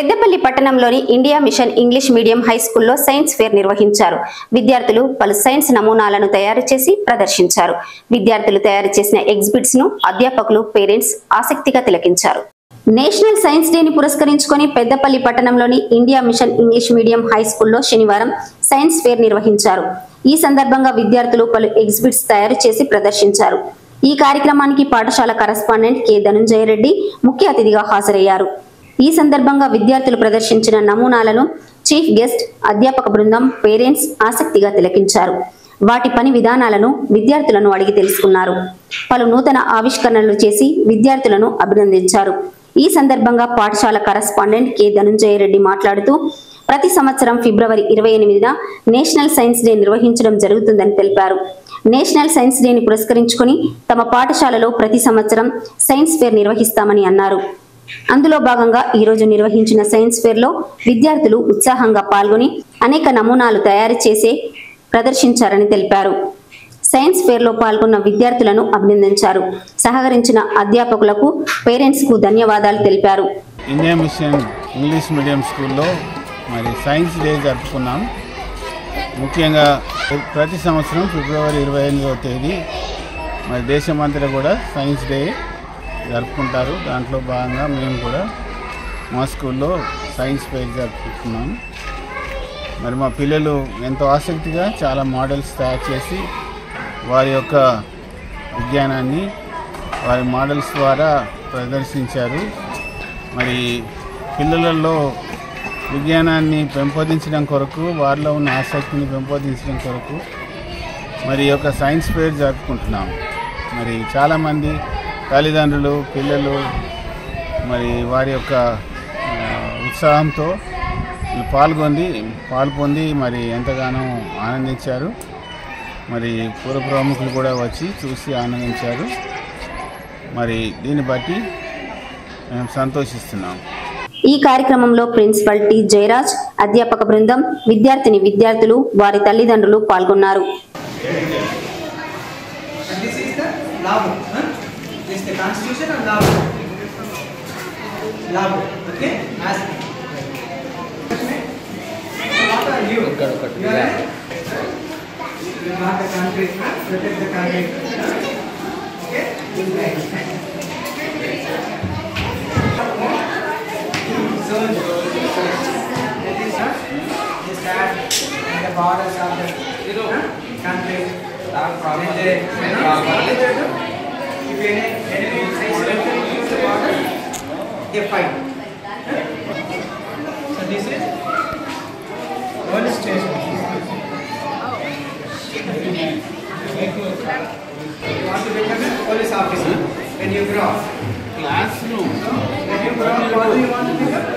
పెద్దపల్లి పట్టణంలోని India mission English medium high స్కూల్లో science fair నిర్వహించారు. విద్యార్థులు పలు సైన్స్ నమూనాలను తయారు చేసి ప్రదర్శించారు. విద్యార్థులు తయారు చేసిన ఎగ్జిబిట్స్ ను అధ్యాపకులు, పేరెంట్స్ ఆసక్తిగా తిలకించారు. నేషనల్ సైన్స్ డేని పురస్కరించుకొని పెద్దపల్లి పట్టణంలోని India mission English medium high స్కూల్లో శనివారం సైన్స్ ఫేర్ నిర్వహించారు. ఈ సందర్భంగా విద్యార్థులు పలు ఎగ్జిబిట్స్ తయారు చేసి ప్రదర్శించారు. ఈ కార్యక్రమానికి పాఠశాల కరెస్పాండెంట్ కె ధనుంజయ రెడ్డి ముఖ్య అతిథిగా హాజరయ్యారు. ఈ సందర్భంగా విద్యార్థులు ప్రదర్శించిన నమూనాలను చీఫ్ గెస్ట్, అధ్యాపక బృందం, పేరెంట్స్ ఆసక్తిగా తిలకించారు. వాటి పని విధానాలను విద్యార్థులను అడిగి తెలుసుకున్నారు. పలు నూతన ఆవిష్కరణలు చేసి విద్యార్థులను అభినందించారు. ఈ సందర్భంగా పాఠశాల కరెస్పాండెంట్ కె ధనుంజయ రెడ్డి మాట్లాడుతూ, ప్రతి సంవత్సరం ఫిబ్రవరి 28న నేషనల్ సైన్స్ డే నిర్వహించడం జరుగుతుందని తెలిపారు. నేషనల్ సైన్స్ డేని పురస్కరించుకుని తమ పాఠశాలలో ప్రతి సంవత్సరం సైన్స్ ఫేర్ నిర్వహిస్తామని అన్నారు. అందులో భాగంగా ఈ రోజు నిర్వహించిన సైన్స్ ఫేర్ లో విద్యార్థులు ఉత్సాహంగా పాల్గొని అనేక నమూనాలు తయారు చేసి ప్రదర్శించారని తెలిపారు. సైన్స్ ఫేర్ లో పాల్గొన్న విద్యార్థులను అభినందించారు. సహకరించిన అధ్యాపకులకు, పేరెంట్స్ కు ధన్యవాదాలు తెలిపారు. ఇండియా మిషన్ ఇంగ్లీష్ మీడియం స్కూల్లో మరి సైన్స్ డే జరుపుకున్నాం. ముఖ్యంగా ప్రతి సంవత్సరం ఫిబ్రవరి 28వ తేదీ మరి దేశమంతటా కూడా సైన్స్ డే జరుపుకుంటారు. దాంట్లో భాగంగా మేము కూడా మా స్కూల్లో సైన్స్ ఫేర్ జరుపుకుంటున్నాం. మరి మా పిల్లలు ఎంతో ఆసక్తిగా చాలా మోడల్స్ తయారు చేసి వారి యొక్క విజ్ఞానాన్ని వారి మోడల్స్ ద్వారా ప్రదర్శించారు. మరి పిల్లలలో విజ్ఞానాన్ని పెంపొందించడం కొరకు, వారిలో ఉన్న ఆసక్తిని పెంపొందించడం కొరకు మరి యొక్క సైన్స్ ఫేర్ జరుపుకుంటున్నాం. మరి చాలామంది తల్లిదండ్రులు, పిల్లలు మరి వారి యొక్క ఉత్సాహంతో పాల్పొంది మరి ఎంతగానో ఆనందించారు. మరి పూర్వ ప్రముఖులు కూడా వచ్చి చూసి ఆనందించారు. మరి దీన్ని బట్టి మేము సంతోషిస్తున్నాం. ఈ కార్యక్రమంలో ప్రిన్సిపల్ టి జయరాజ్, అధ్యాపక బృందం, విద్యార్థులు, వారి తల్లిదండ్రులు పాల్గొన్నారు. This is the constitution and law. Okay? Ask me. What are you? You are you got the country, protect the country. Okay? Good guy. So that is the start and the borders of the country. If any enemy use the border, they fight. So this is police station. You want to become a police officer when you grow up. Classroom. When you grow up, what do you want to become?